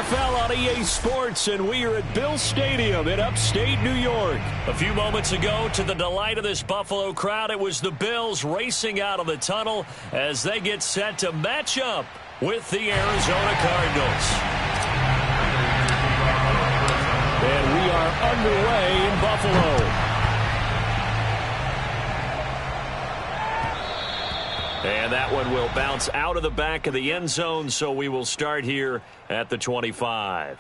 NFL on EA Sports, and we are at Bill Stadium in upstate New York. A few moments ago, to the delight of this Buffalo crowd, it was the Bills racing out of the tunnel as they get set to match up with the Arizona Cardinals. And we are underway in Buffalo. And that one will bounce out of the back of the end zone, so we will start here at the 25.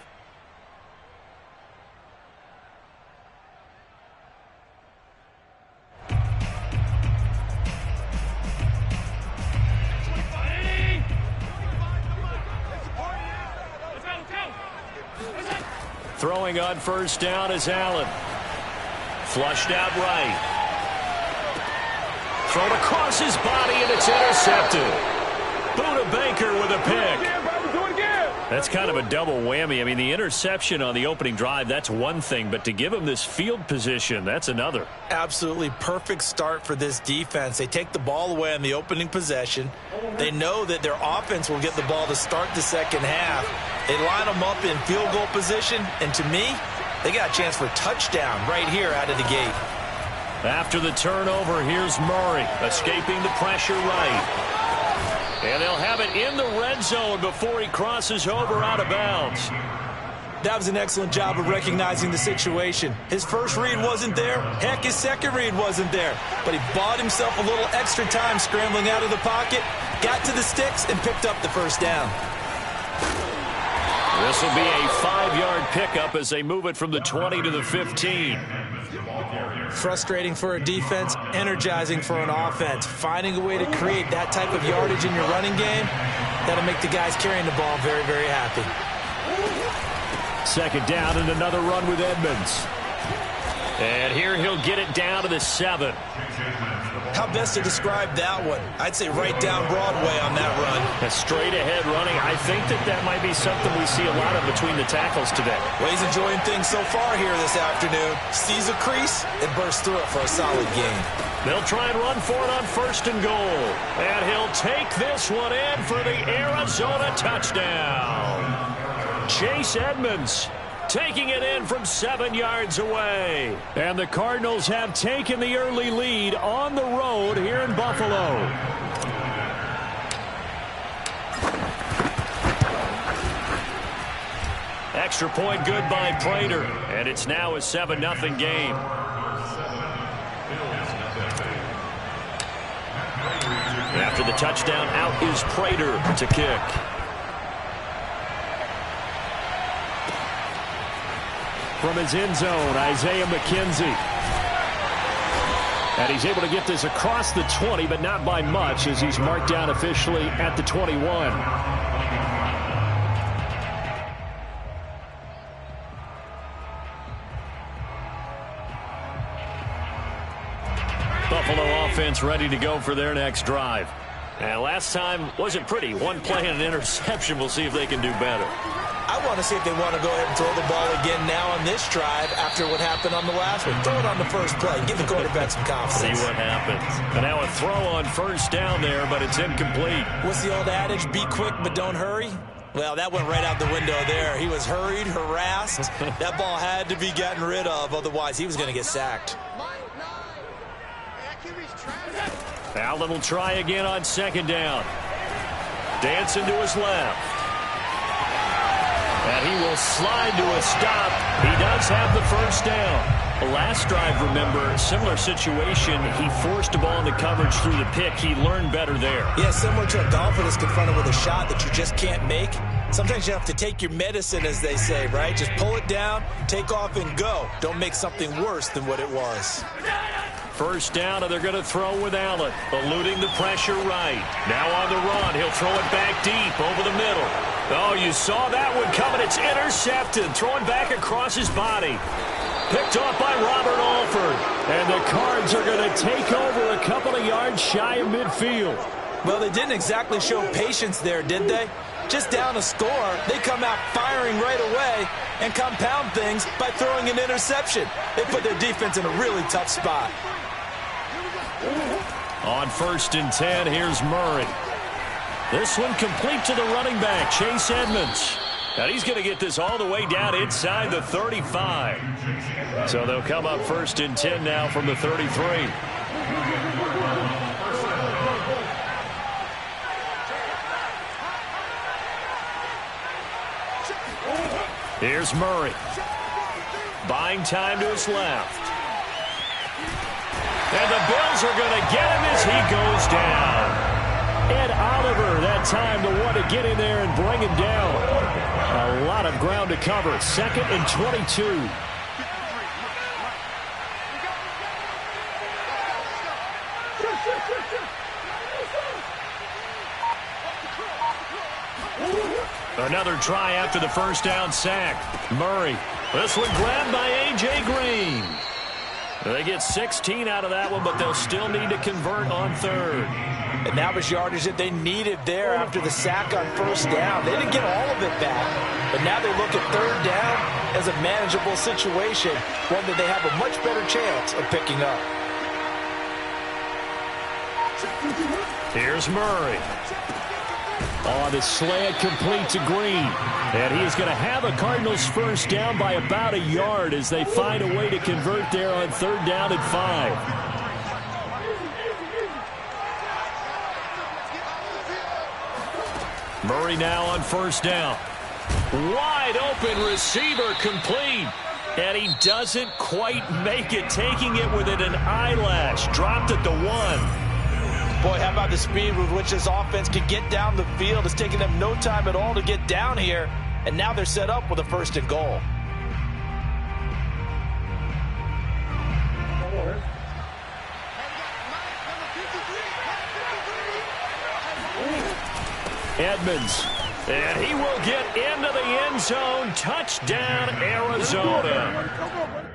Throwing on first down is Allen. Flushed out right. Thrown across his body, and it's intercepted. Buda Baker with a pick. That's kind of a double whammy. I mean, the interception on the opening drive, that's one thing, but to give him this field position, that's another. Absolutely perfect start for this defense. They take the ball away on the opening possession. They know that their offense will get the ball to start the second half. They line them up in field goal position, and to me, they got a chance for a touchdown right here out of the gate. After the turnover, here's Murray, escaping the pressure right. And they'll have it in the red zone before he crosses over out of bounds. That was an excellent job of recognizing the situation. His first read wasn't there. Heck, his second read wasn't there. But he bought himself a little extra time scrambling out of the pocket, got to the sticks, and picked up the first down. This will be a 5-yard pickup as they move it from the 20 to the 15. Frustrating for a defense, energizing for an offense. Finding a way to create that type of yardage in your running game, that'll make the guys carrying the ball very, very happy. Second down and another run with Edmonds. And here he'll get it down to the 7. How best to describe that one? I'd say right down Broadway on that run. A straight ahead running. I think that might be something we see a lot of between the tackles today. Well, he's enjoying things so far here this afternoon. Sees a crease and bursts through it for a solid gain. They'll try and run for it on first and goal. And he'll take this one in for the Arizona touchdown. Chase Edmonds taking it in from 7 yards away. And the Cardinals have taken the early lead on the road here in Buffalo. Extra point good by Prater. And it's now a 7-0 game. After the touchdown, out is Prater to kick. From his end zone, Isaiah McKenzie. And he's able to get this across the 20, but not by much, as he's marked down officially at the 21. Buffalo offense ready to go for their next drive. And last time wasn't pretty. One play and an interception. We'll see if they can do better. I want to see if they want to go ahead and throw the ball again now on this drive after what happened on the last one. Throw it on the first play. Give the quarterback some confidence. See what happens. And now a throw on first down there, but it's incomplete. What's the old adage? Be quick, but don't hurry. Well, that went right out the window there. He was hurried, harassed. That ball had to be gotten rid of. Otherwise, he was going to get sacked. Allen will try again on second down. Dancing to his left. And he will slide to a stop. He does have the first down. The last drive, remember, similar situation. He forced a ball into coverage through the pick. He learned better there. Yeah, similar to a golfer that's confronted with a shot that you just can't make. Sometimes you have to take your medicine, as they say, right? Just pull it down, take off, and go. Don't make something worse than what it was. First down, and they're going to throw with Allen, eluding the pressure right. Now on the run, he'll throw it back deep over the middle. Oh, you saw that one coming. It's intercepted, throwing back across his body. Picked off by Robert Alford. And the Cards are going to take over a couple of yards shy of midfield. Well, they didn't exactly show patience there, did they? Just down a score, they come out firing right away and compound things by throwing an interception. They put their defense in a really tough spot. On first and 10, here's Murray. This one complete to the running back, Chase Edmonds. And he's going to get this all the way down inside the 35. So they'll come up 1st and 10 now from the 33. Here's Murray. Buying time to his left. And the Bills are going to get him as he goes down. Ed Oliver, that time, the one to get in there and bring him down. A lot of ground to cover. 2nd and 22. Another try after the first down sack. Murray. This one grabbed by A.J. Green. They get 16 out of that one, but they'll still need to convert on 3rd. And that was yardage that they needed there after the sack on 1st down. They didn't get all of it back, but now they look at 3rd down as a manageable situation, one that they have a much better chance of picking up. Here's Murray. On the slant, complete to Green. And he is going to have a Cardinals first down by about a yard as they find a way to convert there on 3rd down and 5. Murray now on 1st down. Wide open receiver complete. And he doesn't quite make it, taking it within an eyelash. Dropped at the 1. Boy, how about the speed with which this offense can get down the field? It's taking them no time at all to get down here, and now they're set up with a 1st and goal. Edmonds, and he will get into the end zone. Touchdown, Arizona.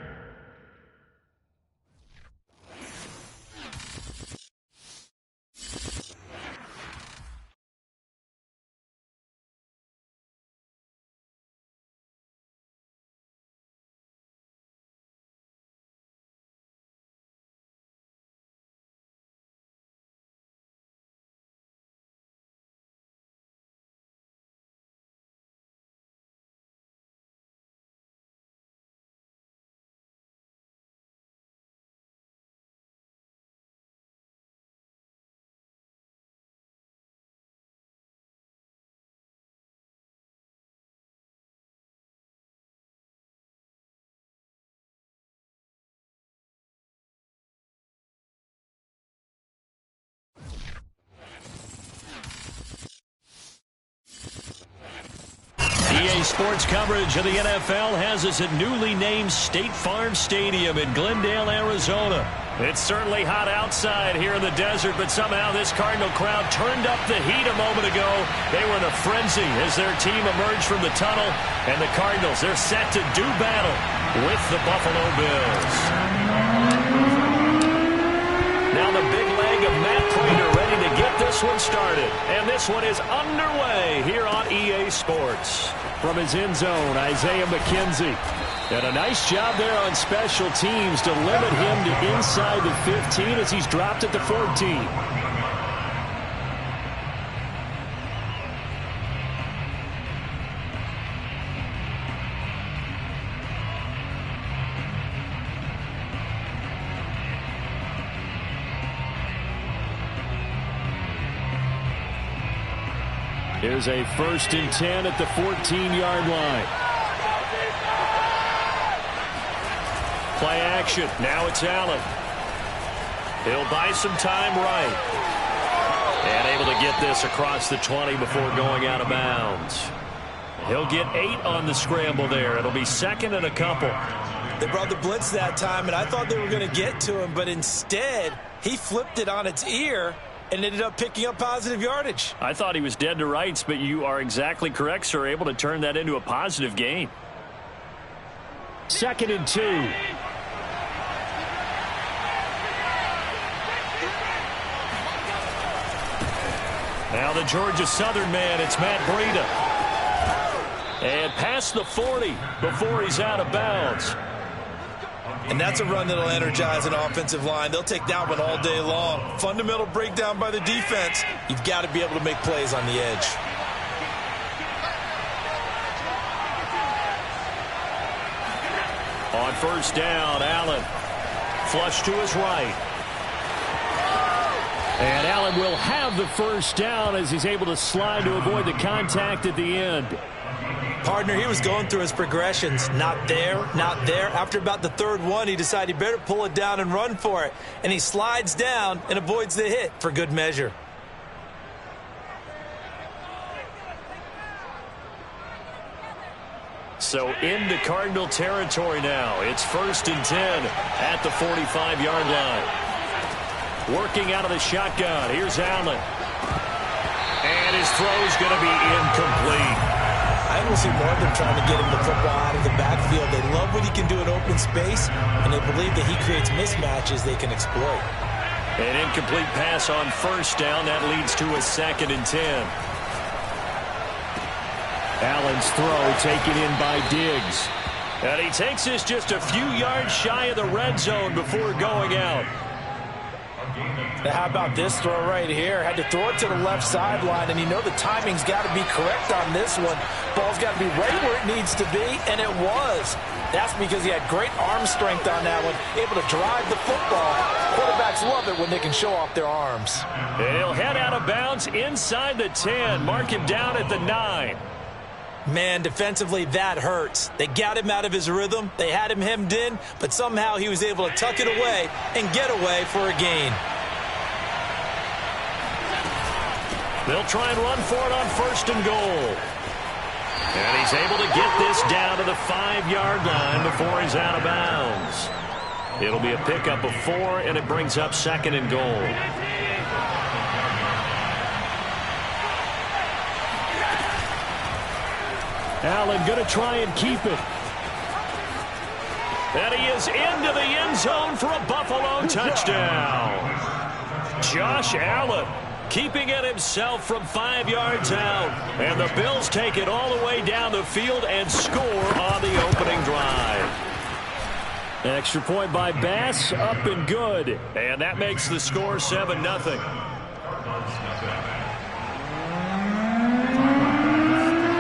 EA Sports coverage of the NFL has us at newly named State Farm Stadium in Glendale, Arizona. It's certainly hot outside here in the desert, but somehow this Cardinal crowd turned up the heat a moment ago. They were in a frenzy as their team emerged from the tunnel, and the Cardinals, they're set to do battle with the Buffalo Bills. Now the big leg of Matt Pratt ready to get this one started. And this one is underway here on EA Sports. From his end zone, Isaiah McKenzie. And a nice job there on special teams to limit him to inside the 15 as he's dropped at the 14. Here's a 1st and 10 at the 14-yard line. Play action. Now it's Allen. He'll buy some time right. And able to get this across the 20 before going out of bounds. He'll get 8 on the scramble there. It'll be 2nd and a couple. They brought the blitz that time, and I thought they were going to get to him, but instead, he flipped it on its ear and ended up picking up positive yardage. I thought he was dead to rights, but you are exactly correct, sir. Able to turn that into a positive gain. 2nd and 2. Now the Georgia Southern man, it's Matt Breida. And past the 40 before he's out of bounds. And that's a run that'll energize an offensive line. They'll take that one all day long. Fundamental breakdown by the defense. You've got to be able to make plays on the edge. On first down, Allen. Flush to his right. And Allen will have the first down as he's able to slide to avoid the contact at the end. Partner, he was going through his progressions. Not there, not there. After about the third one, he decided he better pull it down and run for it. And he slides down and avoids the hit for good measure. So into Cardinal territory now. It's 1st and 10 at the 45-yard line. Working out of the shotgun. Here's Allen. And his throw's going to be incomplete. I will see more of them trying to get him the football out of the backfield. They love what he can do in open space, and they believe that he creates mismatches they can exploit. An incomplete pass on first down. That leads to a 2nd and 10. Allen's throw taken in by Diggs. And he takes this just a few yards shy of the red zone before going out. Now how about this throw right here? Had to throw it to the left sideline, and you know the timing's got to be correct on this one. Ball's got to be right where it needs to be, and it was. That's because he had great arm strength on that one, able to drive the football. Quarterbacks love it when they can show off their arms. And he'll head out of bounds inside the 10. Mark him down at the 9. Man, defensively, that hurts. They got him out of his rhythm. They had him hemmed in, but somehow he was able to tuck it away and get away for a gain. They'll try and run for it on 1st and goal. And he's able to get this down to the 5-yard line before he's out of bounds. It'll be a pickup of 4, and it brings up 2nd and goal. Allen going to try and keep it. And he is into the end zone for a Buffalo touchdown. Josh Allen keeping it himself from 5 yards out. And the Bills take it all the way down the field and score on the opening drive. Extra point by Bass, up and good. And that makes the score 7-0.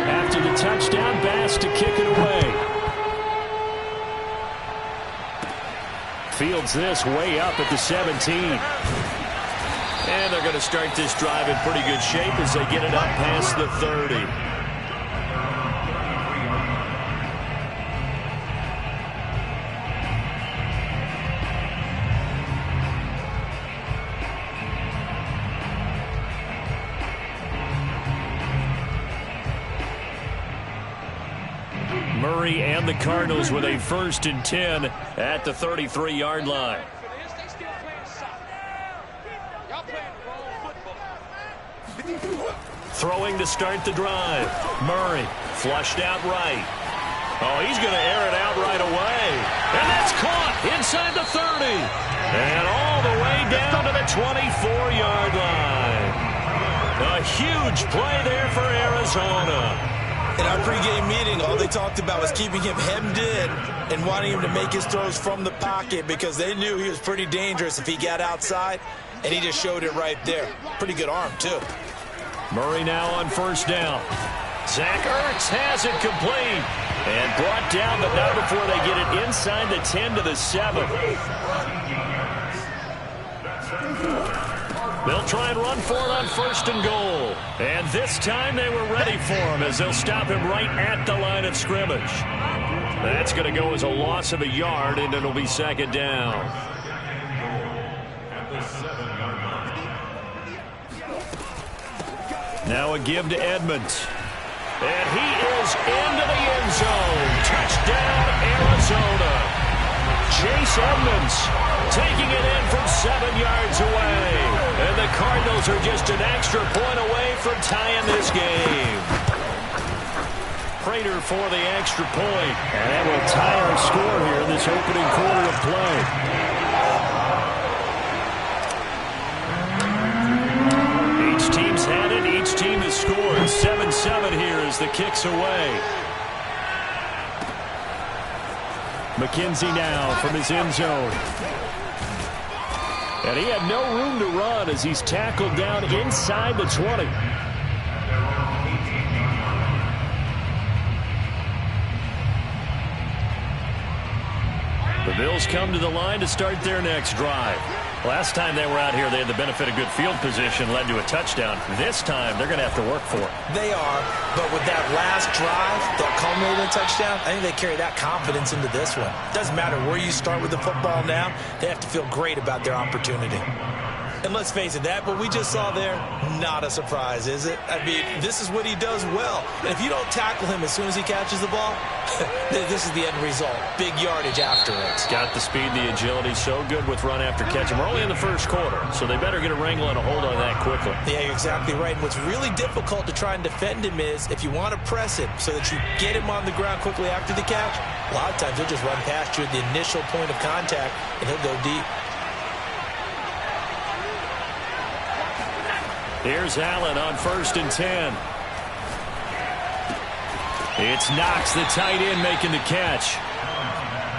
After the touchdown, Bass to kick it away. Fields this way up at the 17. And they're going to start this drive in pretty good shape as they get it up past the 30. Murray and the Cardinals with a 1st and 10 at the 33-yard line. Throwing to start the drive. Murray flushed out right. Oh, he's going to air it out right away. And that's caught inside the 30. And all the way down to the 24-yard line. A huge play there for Arizona. In our pregame meeting, all they talked about was keeping him hemmed in and wanting him to make his throws from the pocket because they knew he was pretty dangerous if he got outside, and he just showed it right there. Pretty good arm, too. Murray now on 1st down. Zach Ertz has it complete and brought down, but not before they get it inside the 10 to the 7. They'll try and run for it on 1st and goal. And this time they were ready for him as they'll stop him right at the line of scrimmage. That's going to go as a loss of a yard, and it'll be 2nd down. Now a give to Edmonds. And he is into the end zone. Touchdown, Arizona. Chase Edmonds taking it in from 7 yards away. And the Cardinals are just an extra point away from tying this game. Prater for the extra point. And that will tie our score here in this opening quarter of play. Each team's had it. Each team has scored. 7-7 here as the kick's away. McKenzie now from his end zone. And he had no room to run as he's tackled down inside the 20. The Bills come to the line to start their next drive. Last time they were out here, they had the benefit of good field position, led to a touchdown. This time, they're going to have to work for it. They are, but with that last drive that culminated in a touchdown, I think they carry that confidence into this one. Doesn't matter where you start with the football now, they have to feel great about their opportunity. And let's face it, that what we just saw there, not a surprise, is it? I mean, this is what he does well. And if you don't tackle him as soon as he catches the ball, this is the end result. Big yardage after it. He's got the speed, the agility, so good with run after catch. And we're only in the first quarter, so they better get a wrangle and a hold on that quickly. Yeah, you're exactly right. And what's really difficult to try and defend him is if you want to press him so that you get him on the ground quickly after the catch, a lot of times he'll just run past you at the initial point of contact, and he'll go deep. Here's Allen on 1st and 10. It's Knox, the tight end, making the catch.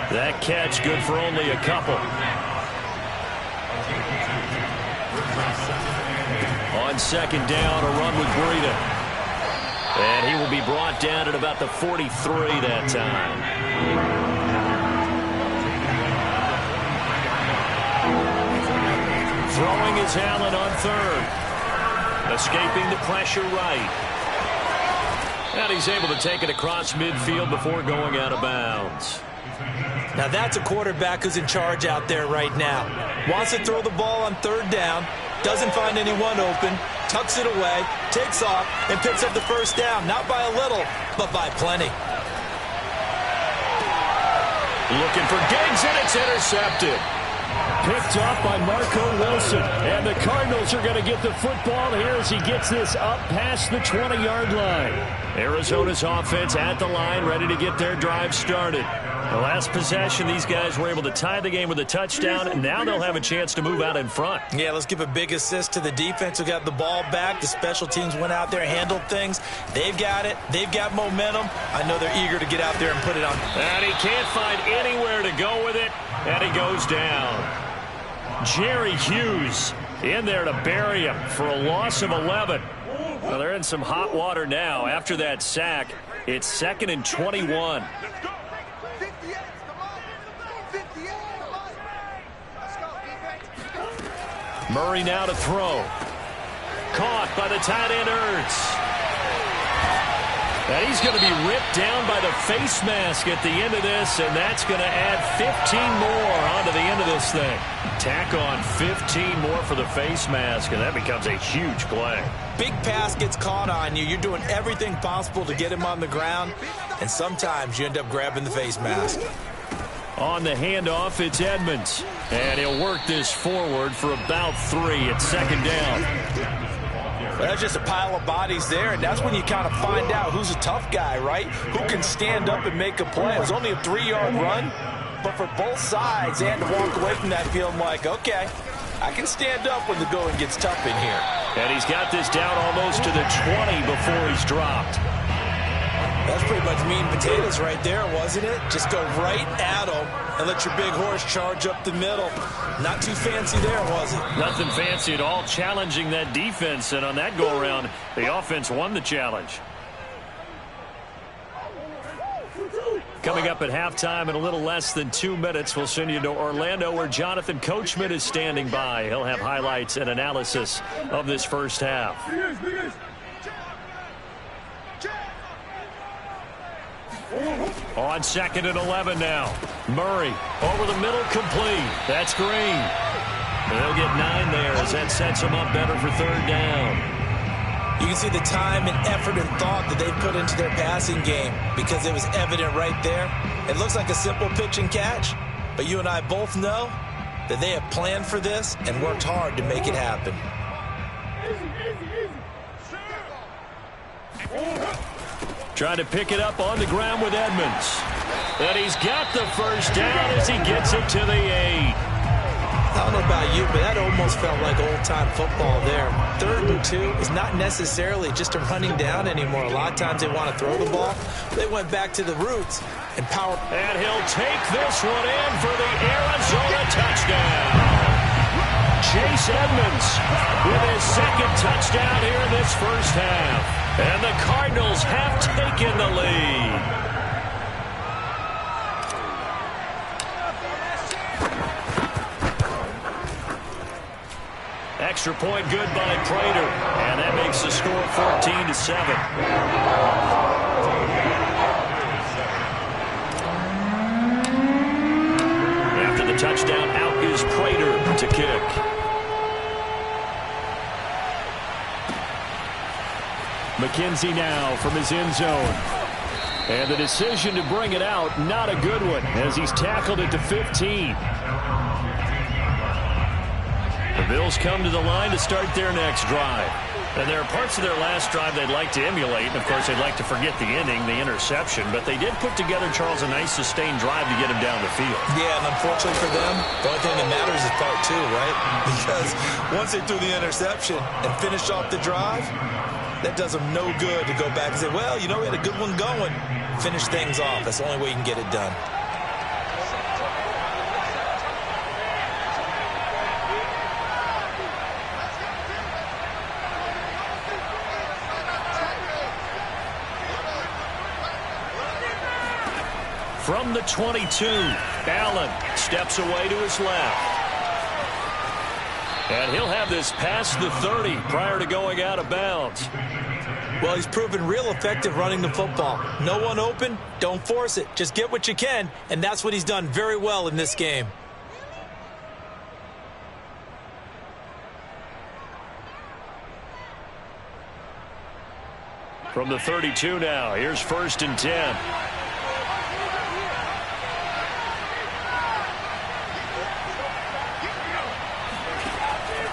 That catch good for only a couple. On 2nd down, a run with Breida. And he will be brought down at about the 43 that time. Throwing is Allen on 3rd. Escaping the pressure right. And he's able to take it across midfield before going out of bounds. Now that's a quarterback who's in charge out there right now. Wants to throw the ball on 3rd down, doesn't find anyone open, tucks it away, takes off, and picks up the 1st down. Not by a little, but by plenty. Looking for Diggs, and it's intercepted. Picked off by Marco Wilson. And the Cardinals are going to get the football here as he gets this up past the 20-yard line. Arizona's offense at the line, ready to get their drive started. The last possession, these guys were able to tie the game with a touchdown, and now they'll have a chance to move out in front. Yeah, let's give a big assist to the defense who got the ball back. The special teams went out there, handled things. They've got it. They've got momentum. I know they're eager to get out there and put it on. And he can't find anywhere to go with it, and he goes down. Jerry Hughes in there to bury him for a loss of 11. Well, they're in some hot water now. After that sack, it's 2nd and 21. Murray now to throw. Caught by the tight end Ertz. And he's going to be ripped down by the face mask at the end of this, and that's going to add 15 more onto the end of this thing. Tack on 15 more for the face mask, and that becomes a huge play. Big pass gets caught on you. You're doing everything possible to get him on the ground, and sometimes you end up grabbing the face mask. On the handoff, it's Edmonds. And he'll work this forward for about 3 at 2nd down. Well, that's just a pile of bodies there, and that's when you kind of find out who's a tough guy, right? Who can stand up and make a play. It was only a 3-yard run, but for both sides, they had to walk away from that feeling like, okay, I can stand up when the going gets tough in here. And he's got this down almost to the 20 before he's dropped. That's pretty much meat and potatoes right there, wasn't it? Just go right at them and let your big horse charge up the middle. Not too fancy there, was it? Nothing fancy at all, challenging that defense. And on that go-around, the offense won the challenge. Coming up at halftime in a little less than 2 minutes, we'll send you to Orlando where Jonathan Coachman is standing by. He'll have highlights and analysis of this first half. On 2nd and 11 now. Murray over the middle, complete. That's Green. They'll get 9 there as that sets them up better for 3rd down. You can see the time and effort and thought that they put into their passing game because it was evident right there. It looks like a simple pitch and catch, but you and I both know that they have planned for this and worked hard to make it happen. Trying to pick it up on the ground with Edmonds. And he's got the 1st down as he gets it to the 8. I don't know about you, but that almost felt like old-time football there. 3rd and 2 is not necessarily just a running down anymore. A lot of times they want to throw the ball. They went back to the roots and power. And he'll take this one in for the Arizona touchdown. Chase Edmonds with his 2nd touchdown here in this first half. And the Cardinals have taken the lead. Extra point good by Prater. And that makes the score 14-7. After the touchdown, out is Prater to kick. McKenzie now from his end zone. And the decision to bring it out, not a good one, as he's tackled it to 15. The Bills come to the line to start their next drive. And there are parts of their last drive they'd like to emulate. And, of course, they'd like to forget the ending, the interception. But they did put together, Charles, a nice sustained drive to get him down the field. Yeah, and unfortunately for them, the only thing that matters is part two, right? Because once they threw the interception and finished off the drive, that does them no good to go back and say, well, you know, we had a good one going. Finish things off. That's the only way you can get it done. From the 22, Allen steps away to his left. And he'll have this past the 30 prior to going out of bounds. Well, he's proven real effective running the football. No one open, don't force it. Just get what you can, and that's what he's done very well in this game. From the 32 now, here's 1st and 10.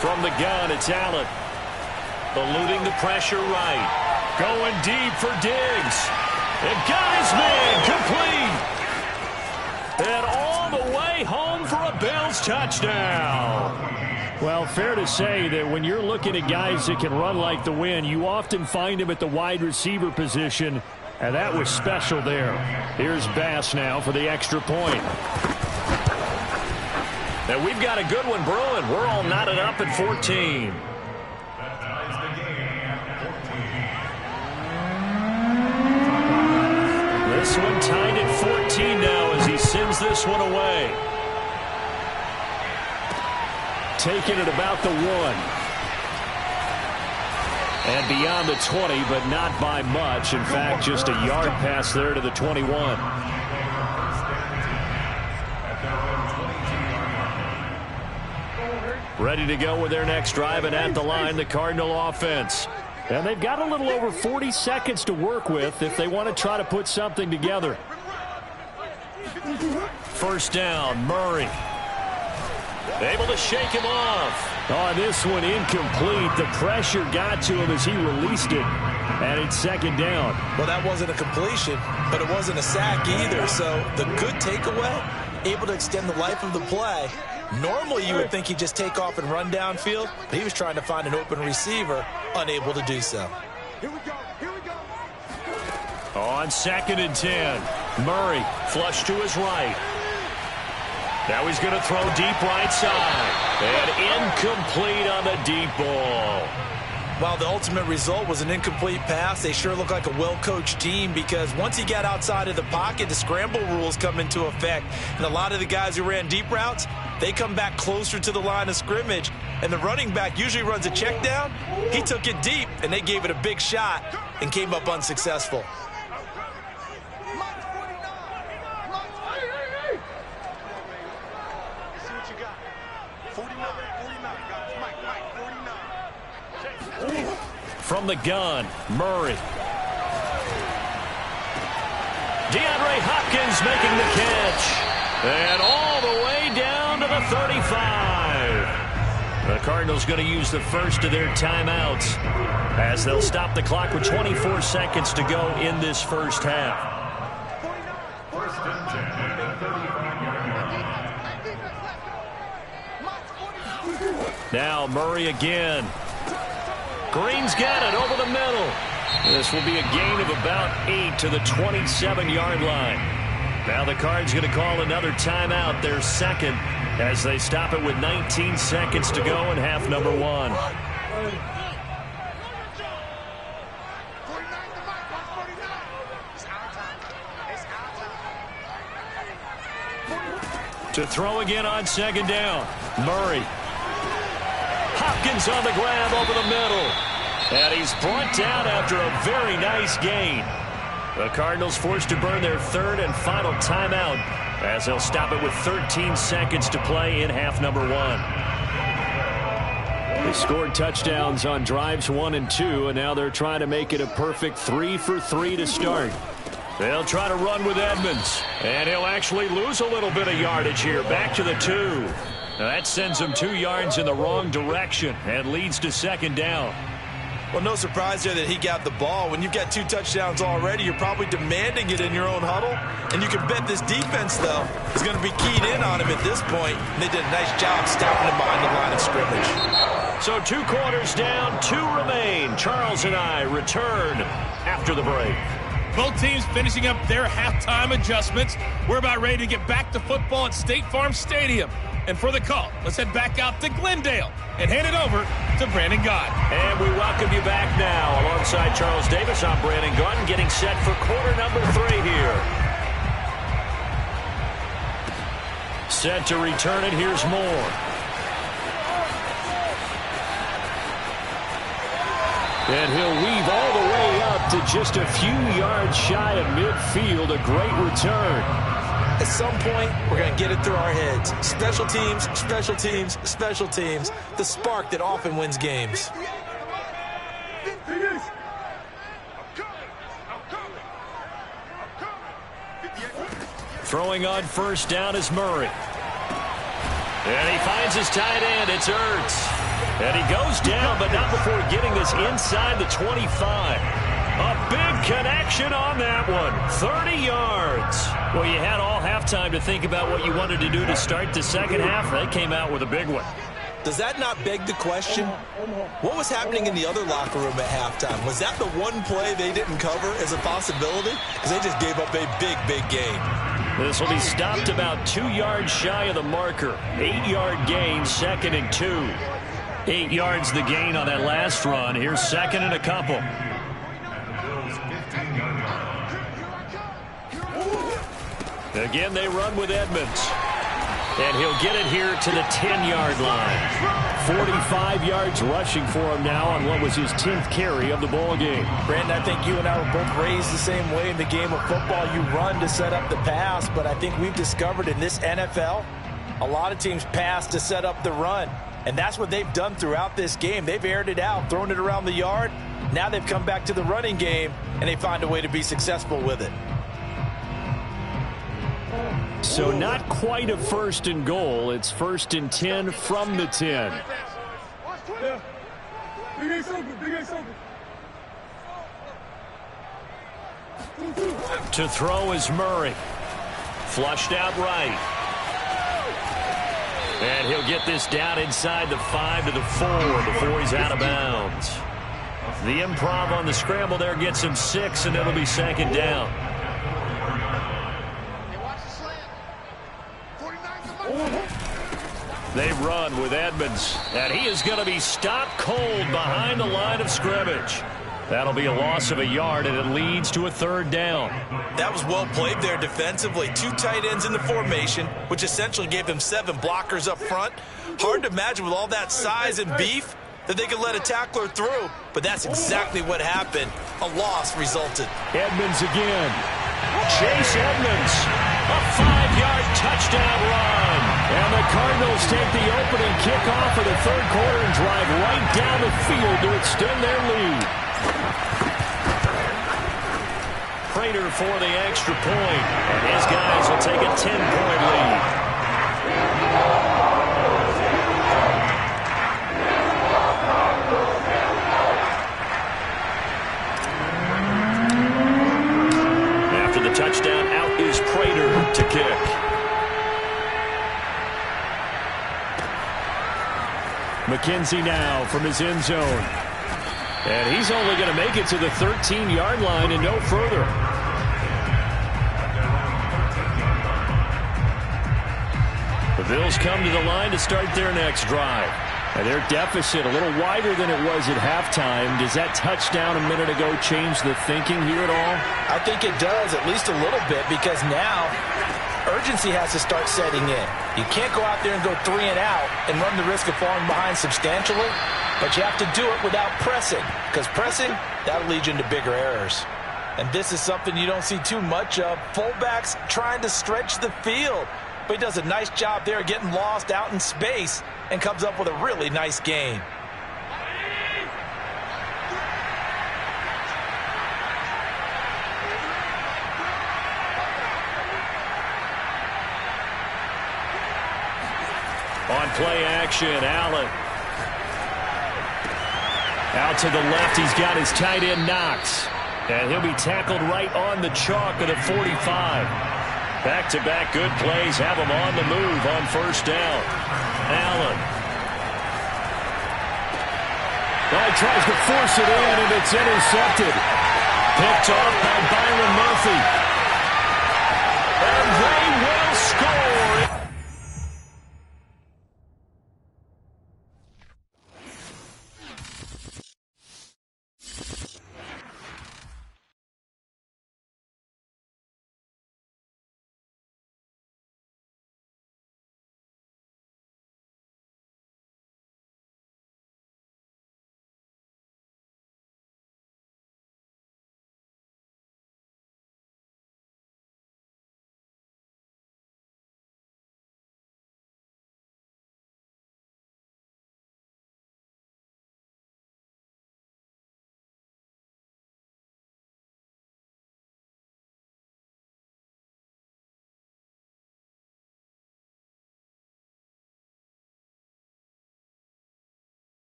From the gun, it's Allen. Eluding the pressure right. Going deep for Diggs. And got his man complete. And all the way home for a Bills touchdown. Well, fair to say that when you're looking at guys that can run like the wind, you often find them at the wide receiver position, and that was special there. Here's Bass now for the extra point. And we've got a good one brewing. We're all knotted up at 14. This one tied at 14 now as he sends this one away. Taking it about the 1. And beyond the 20, but not by much. In fact, just a yard pass there to the 21. Ready to go with their next drive, and at the line, the Cardinal offense. And they've got a little over 40 seconds to work with if they want to try to put something together. 1st down, Murray. Able to shake him off. Oh, this one incomplete. The pressure got to him as he released it. And it's 2nd down. Well, that wasn't a completion, but it wasn't a sack either. So the good takeaway, able to extend the life of the play. Normally, you would think he'd just take off and run downfield, but he was trying to find an open receiver, unable to do so. Here we go. Here we go. On 2nd and 10, Murray flush to his right. Now he's going to throw deep right side. And incomplete on the deep ball. While the ultimate result was an incomplete pass, they sure look like a well-coached team because once he got outside of the pocket, the scramble rules come into effect. And a lot of the guys who ran deep routes, they come back closer to the line of scrimmage. And the running back usually runs a check down. He took it deep, and they gave it a big shot and came up unsuccessful. From the gun, Murray. DeAndre Hopkins making the catch. And all the way down to the 35. The Cardinals going to use the first of their timeouts as they'll stop the clock with 24 seconds to go in this first half. Now Murray again. Green's got it over the middle. This will be a gain of about 8 to the 27-yard line. Now the Cards going to call another timeout, their second, as they stop it with 19 seconds to go in half number 1. To throw again on 2nd down. Murray. Hopkins on the grab over the middle. And he's brought down after a very nice gain. The Cardinals forced to burn their third and final timeout as they'll stop it with 13 seconds to play in half number 1. They scored touchdowns on drives 1 and 2, and now they're trying to make it a perfect 3 for 3 to start. They'll try to run with Edmonds, and he'll actually lose a little bit of yardage here. Back to the 2. Now that sends him 2 yards in the wrong direction and leads to second down. Well, no surprise there that he got the ball. When you've got 2 touchdowns already, you're probably demanding it in your own huddle. And you can bet this defense, though, is going to be keyed in on him at this point. And they did a nice job stopping him behind the line of scrimmage. So 2 quarters down, 2 remain. Charles and I return after the break. Both teams finishing up their halftime adjustments. We're about ready to get back to football at State Farm Stadium. And for the call, let's head back out to Glendale and hand it over to Brandon Gaudin. And we welcome you back now. Alongside Charles Davis, I'm Brandon Gaudin, getting set for quarter number 3 here. Set to return it. Here's Moore. And he'll weave all the way up to just a few yards shy of midfield. A great return. At some point, we're going to get it through our heads. Special teams, special teams, special teams. The spark that often wins games. Throwing on first down is Murray. And he finds his tight end. It's Ertz. And he goes down, but not before getting this inside the 25. A big connection on that one. 30 yards. Well, you had all halftime to think about what you wanted to do to start the second half. They came out with a big one. Does that not beg the question? What was happening in the other locker room at halftime? Was that the one play they didn't cover as a possibility? Because they just gave up a big, big gain. This will be stopped about 2 yards shy of the marker. 8-yard gain, 2nd and 2. 8 yards the gain on that last run. Here's 2nd and a couple. Again, they run with Edmonds. And he'll get it here to the 10-yard line. 45 yards rushing for him now on what was his 10th carry of the ball game. Brandon, I think you and I were both raised the same way in the game of football. You run to set up the pass, but I think we've discovered in this NFL, a lot of teams pass to set up the run. And that's what they've done throughout this game. They've aired it out, thrown it around the yard. Now they've come back to the running game, and they find a way to be successful with it. So not quite a 1st and goal. It's 1st and 10 from the 10. To throw is Murray. Flushed out right. And he'll get this down inside the 5 to the 4 before he's out of bounds. The improv on the scramble there gets him 6, and it'll be 2nd down. They run with Edmonds, and he is going to be stopped cold behind the line of scrimmage. That'll be a loss of a yard, and it leads to a 3rd down. That was well played there defensively. 2 tight ends in the formation, which essentially gave them 7 blockers up front. Hard to imagine with all that size and beef that they could let a tackler through, but that's exactly what happened. A loss resulted. Edmonds again. Chase Edmonds, a 5-yard touchdown run. And the Cardinals take the opening kickoff of the 3rd quarter and drive right down the field to extend their lead. Prater for the extra point, and his guys will take a 10-point lead. After the touchdown, out is Prater to kick. McKenzie now from his end zone. And he's only going to make it to the 13-yard line and no further. The Bills come to the line to start their next drive. And their deficit a little wider than it was at halftime. Does that touchdown a minute ago change the thinking here at all? I think it does, at least a little bit, because now urgency has to start setting in. You can't go out there and go 3 and out and run the risk of falling behind substantially, but you have to do it without pressing, because pressing, that'll lead you into bigger errors. And this is something you don't see too much of. Fullbacks trying to stretch the field, but he does a nice job there getting lost out in space and comes up with a really nice gain. On play action, Allen. Out to the left, he's got his tight end Knox. And he'll be tackled right on the chalk of the 45. Back-to-back good plays have him on the move on first down. Allen. Well, he tries to force it in, and it's intercepted. Picked off by Byron Murphy. And they will score.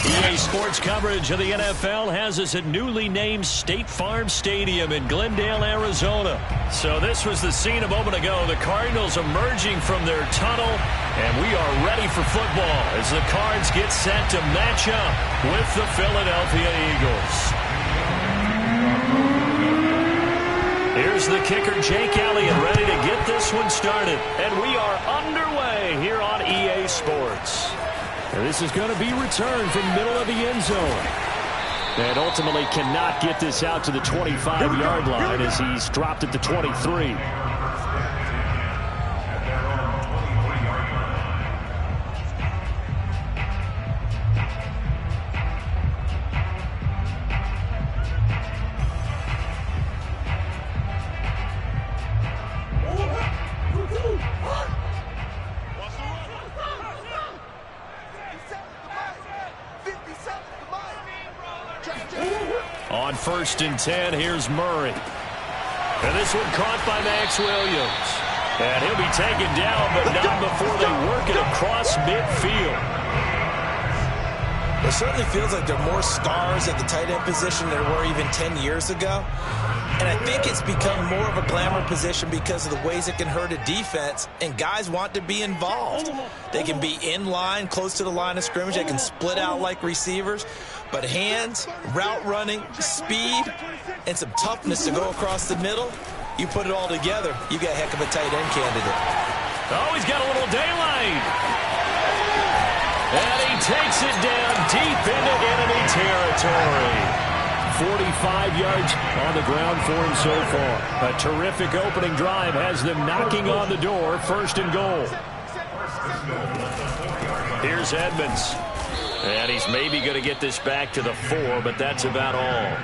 EA Sports coverage of the NFL has us at newly named State Farm Stadium in Glendale, Arizona. So this was the scene a moment ago. The Cardinals emerging from their tunnel, and we are ready for football as the Cards get set to match up with the Philadelphia Eagles. Here's the kicker, Jake Elliott, ready to get this one started. And we are underway here on EA Sports. And this is going to be returned from the middle of the end zone. And ultimately cannot get this out to the 25-yard line as he's dropped at the 23. On 1st and 10, here's Murray. And this one caught by Max Williams. And he'll be taken down, but not before they work it across midfield. It certainly feels like there are more stars at the tight end position than there were even 10 years ago. And I think it's become more of a glamour position because of the ways it can hurt a defense, and guys want to be involved. They can be in line, close to the line of scrimmage. They can split out like receivers. But hands, route running, speed, and some toughness to go across the middle, you put it all together, you got a heck of a tight end candidate. Oh, he's got a little daylight. And he takes it down deep into enemy territory. 45 yards on the ground for him so far. A terrific opening drive has them knocking on the door, 1st and goal. Here's Edmonds. And he's maybe going to get this back to the 4, but that's about all.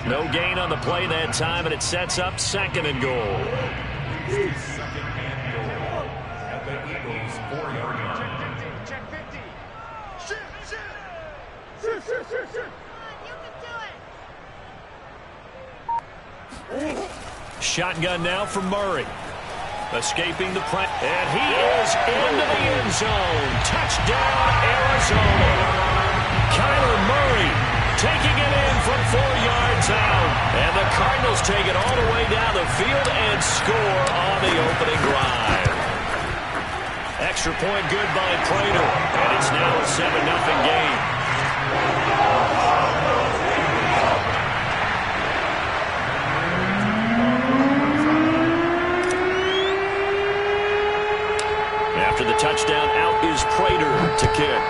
No gain on the play that time, and it sets up 2nd and goal. Shotgun now from Murray. Escaping the press. And he is into the end zone. Touchdown, Arizona. Kyler Murray taking it in from 4 yards out. And the Cardinals take it all the way down the field and score opening drive. Extra point good by Prater, and it's now a 7-0 game. After the touchdown, out is Prater to kick.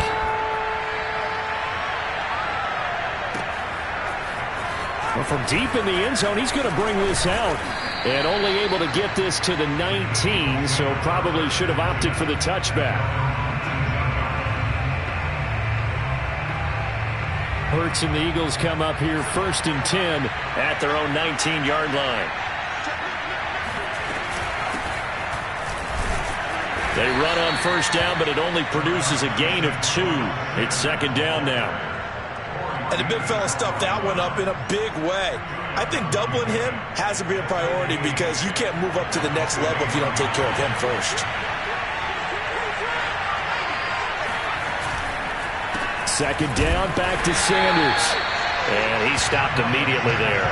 Well, from deep in the end zone, he's going to bring this out. And only able to get this to the 19, so probably should have opted for the touchback. Hurts and the Eagles come up here 1st and 10 at their own 19-yard line. They run on 1st down, but it only produces a gain of 2. It's 2nd down now. And the big fella stuffed that one up in a big way. I think doubling him has to be a priority because you can't move up to the next level if you don't take care of him first. 2nd down, back to Sanders. And he stopped immediately there.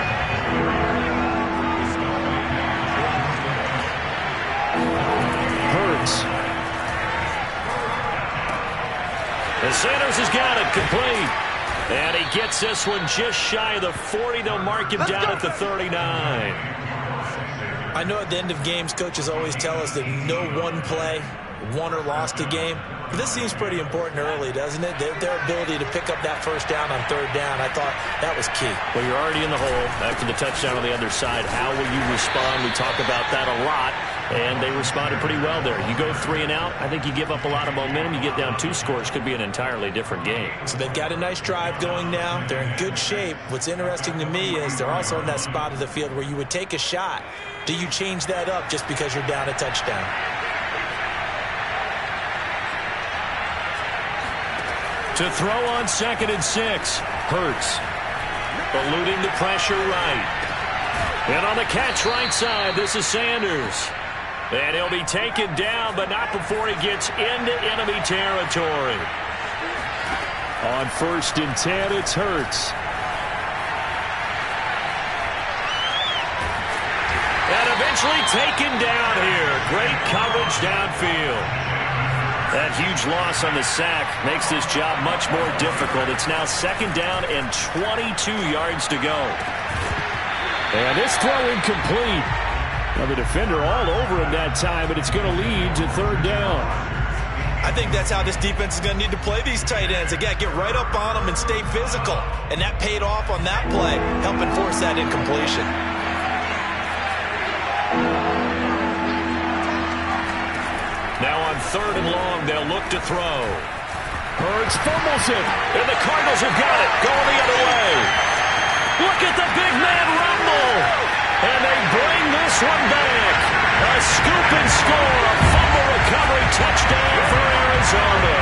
Hurts. And Sanders has got it complete. And he gets this one just shy of the 40. They'll mark him down at the 39. I know at the end of games, coaches always tell us that no one play won or lost a game. But this seems pretty important early, doesn't it? Their ability to pick up that 1st down on 3rd down, I thought that was key. Well, you're already in the hole after the touchdown on the other side. How will you respond? We talk about that a lot. And they responded pretty well there. You go 3 and out, I think you give up a lot of momentum. You get down 2 scores, could be an entirely different game. So they've got a nice drive going now. They're in good shape. What's interesting to me is they're also in that spot of the field where you would take a shot. Do you change that up just because you're down a touchdown? To throw on 2nd and 6. Hurts. Eluding the pressure right. And on the catch right side, this is Sanders. And he'll be taken down, but not before he gets into enemy territory. On 1st and 10, it's Hurts. And eventually taken down here. Great coverage downfield. That huge loss on the sack makes this job much more difficult. It's now 2nd down and 22 yards to go. And this throw incomplete. Now the defender all over him that time, but it's going to lead to 3rd down. I think that's how this defense is going to need to play these tight ends. Again, get right up on them and stay physical. And that paid off on that play, helping force that incompletion. Now on 3rd and long, they'll look to throw. Hurts fumbles it. And the Cardinals have got it, going the other way. Look at the big man rumble. And they bring this one back. A scoop and score. A fumble recovery touchdown for Arizona.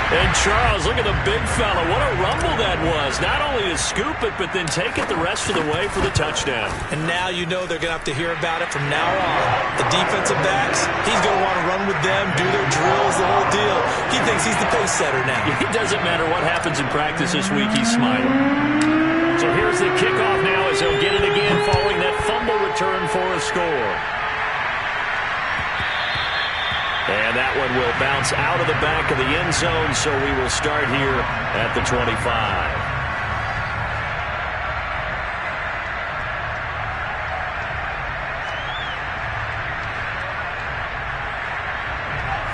And Charles, look at the big fella. What a rumble that was. Not only to scoop it, but then take it the rest of the way for the touchdown. And now you know they're going to have to hear about it from now on. The defensive backs, he's going to want to run with them, do their drills, the whole deal. He thinks he's the pace setter now. It doesn't matter what happens in practice this week, he's smiling. So here's the kickoff now as they'll get it again following that fumble return for a score. And that one will bounce out of the back of the end zone, so we will start here at the 25.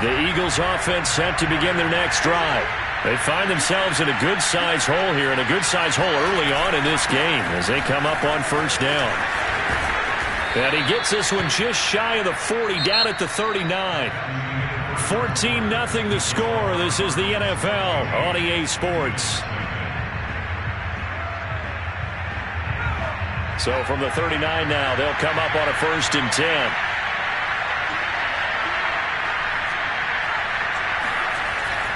The Eagles offense set to begin their next drive. They find themselves in a good-sized hole here, and a good-sized hole early on in this game as they come up on 1st down. And he gets this one just shy of the 40, down at the 39. 14-0 the score. This is the NFL on EA Sports. So from the 39 now, they'll come up on a 1st and 10.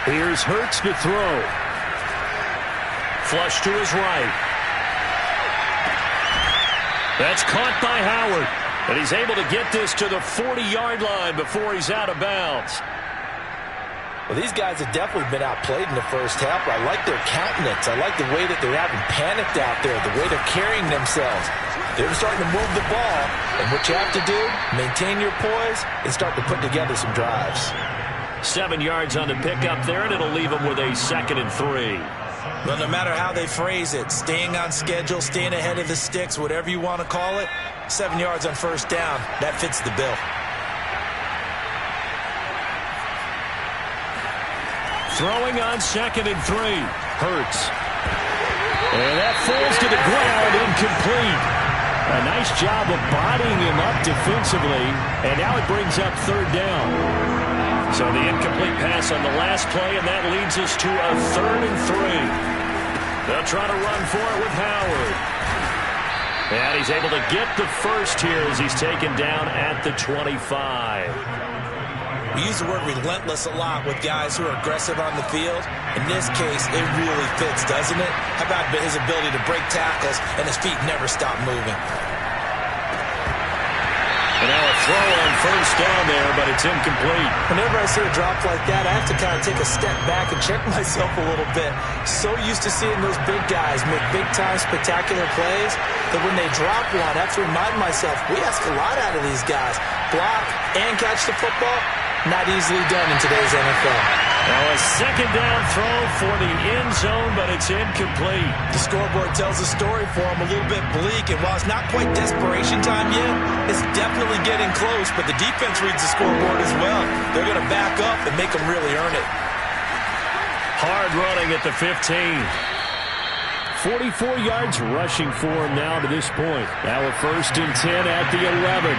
Here's Hurts to throw. Flush to his right. That's caught by Howard. And he's able to get this to the 40-yard line before he's out of bounds. Well, these guys have definitely been outplayed in the first half, but I like their countenance. I like the way that they're having panicked out there, the way they're carrying themselves. They're starting to move the ball, and what you have to do, maintain your poise and start to put together some drives. 7 yards on the pickup there, and it'll leave them with a 2nd and 3. Well, no matter how they phrase it, staying on schedule, staying ahead of the sticks, whatever you want to call it, 7 yards on first down, that fits the bill. Throwing on 2nd and 3. Hurts. And that falls to the ground, incomplete. A nice job of bodying him up defensively, and now it brings up 3rd down. So the incomplete pass on the last play, and that leads us to a 3rd and 3. They'll try to run for it with Howard. And he's able to get the first here as he's taken down at the 25. We use the word relentless a lot with guys who are aggressive on the field. In this case, it really fits, doesn't it? How about his ability to break tackles and his feet never stop moving? And now a throw on first down there, but it's incomplete. Whenever I see a drop like that, I have to kind of take a step back and check myself a little bit. So used to seeing those big guys make big-time spectacular plays that when they drop one, I have to remind myself, we ask a lot out of these guys. Block and catch the football. Not easily done in today's NFL. Now a 2nd down throw for the end zone, but it's incomplete. The scoreboard tells a story for him, a little bit bleak, and while it's not quite desperation time yet, it's definitely getting close, but the defense reads the scoreboard as well. They're going to back up and make them really earn it. Hard running at the 15. 44 yards rushing for him now to this point. Now a 1st and 10 at the 11.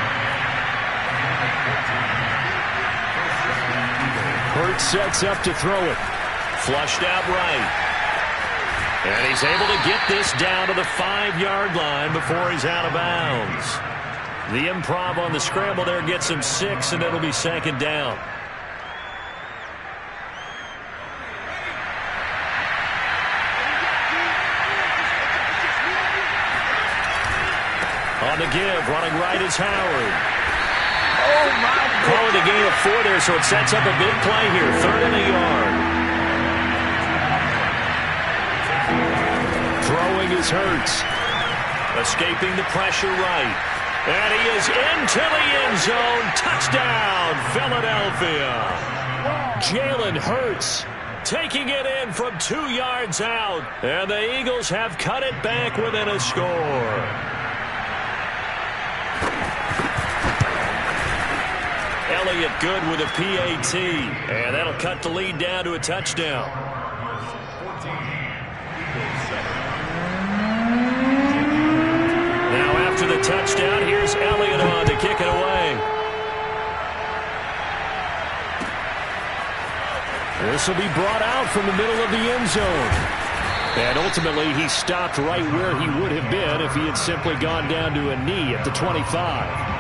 Hurts sets up to throw it. Flushed out right. And he's able to get this down to the 5-yard line before he's out of bounds. The improv on the scramble there gets him 6, and it'll be 2nd down. On the give, running right is Howard. Oh, my God. Calling the gain of 4 there, so it sets up a big play here. 3rd and a yard. Throwing is Hurts. Escaping the pressure right. And he is into the end zone. Touchdown, Philadelphia. Jalen Hurts taking it in from 2 yards out. And the Eagles have cut it back within a score. Elliott good with a PAT, and that'll cut the lead down to a touchdown. Now after the touchdown, here's Elliott on to kick it away. This will be brought out from the middle of the end zone. And ultimately, he stopped right where he would have been if he had simply gone down to a knee at the 25.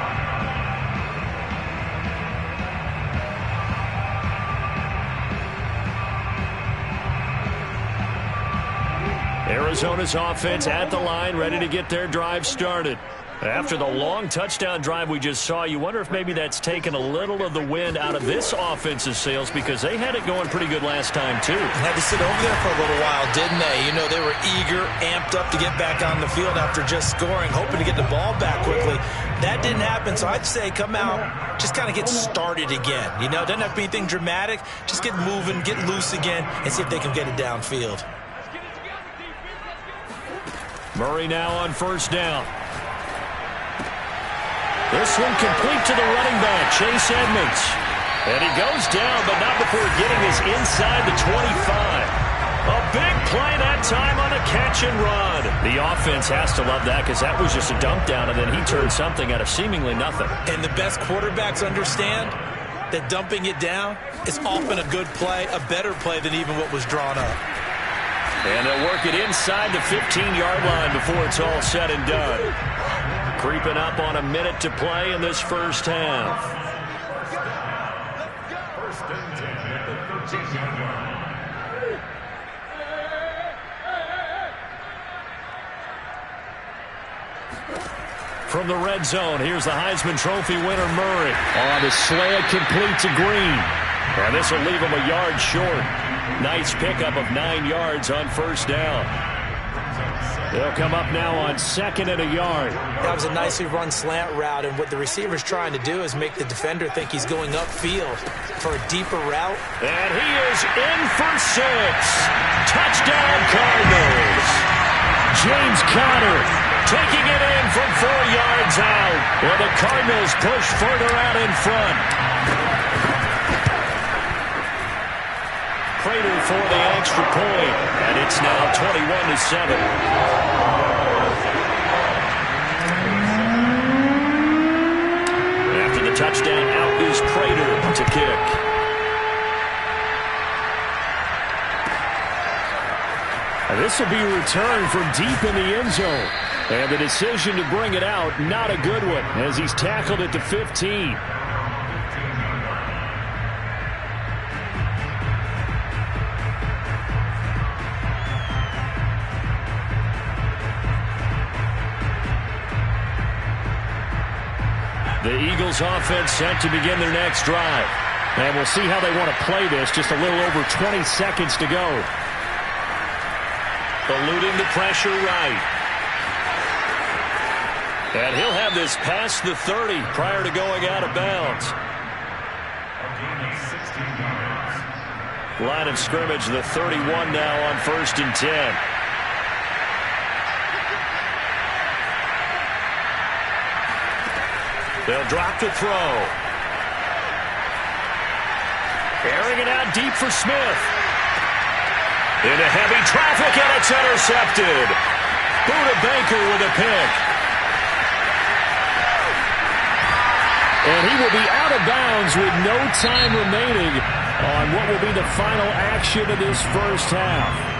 Arizona's offense at the line, ready to get their drive started. After the long touchdown drive we just saw, you wonder if maybe that's taken a little of the wind out of this offense's sails, because they had it going pretty good last time, too. Had to sit over there for a little while, didn't they? You know, they were eager, amped up to get back on the field after just scoring, hoping to get the ball back quickly. That didn't happen, so I'd say come out, just kind of get started again. You know, it doesn't have to be anything dramatic. Just get moving, get loose again, and see if they can get it downfield. Murray now on first down. This one complete to the running back, Chase Edmonds. And he goes down, but not before getting his inside the 25. A big play that time on a catch and run. The offense has to love that, because that was just a dump down, and then he turned something out of seemingly nothing. And the best quarterbacks understand that dumping it down is often a good play, a better play than even what was drawn up. And they'll work it inside the 15-yard line before it's all said and done. Creeping up on a minute to play in this first half. From the red zone, here's the Heisman Trophy winner, Murray. On the slant, complete to Green. And this will leave him a yard short. Nice pickup of 9 yards on first down. They'll come up now on 2nd and a yard. That was a nicely run slant route, and what the receiver's trying to do is make the defender think he's going upfield for a deeper route. And he is in for 6. Touchdown, Cardinals. James Conner taking it in from 4 yards out. Well, the Cardinals push further out in front. Prater for the extra point, and it's now 21-7. After the touchdown, out is Prater to kick. And this will be returned from deep in the end zone. And the decision to bring it out, not a good one, as he's tackled at the 15. The Eagles offense set to begin their next drive. And we'll see how they want to play this. Just a little over 20 seconds to go. Eluding the pressure right. And he'll have this past the 30 prior to going out of bounds. Line of scrimmage, the 31 now on 1st and 10. They'll drop the throw. Airing it out deep for Smith. Into heavy traffic, and it's intercepted. Buda Baker with a pick. And he will be out of bounds with no time remaining on what will be the final action of this first half.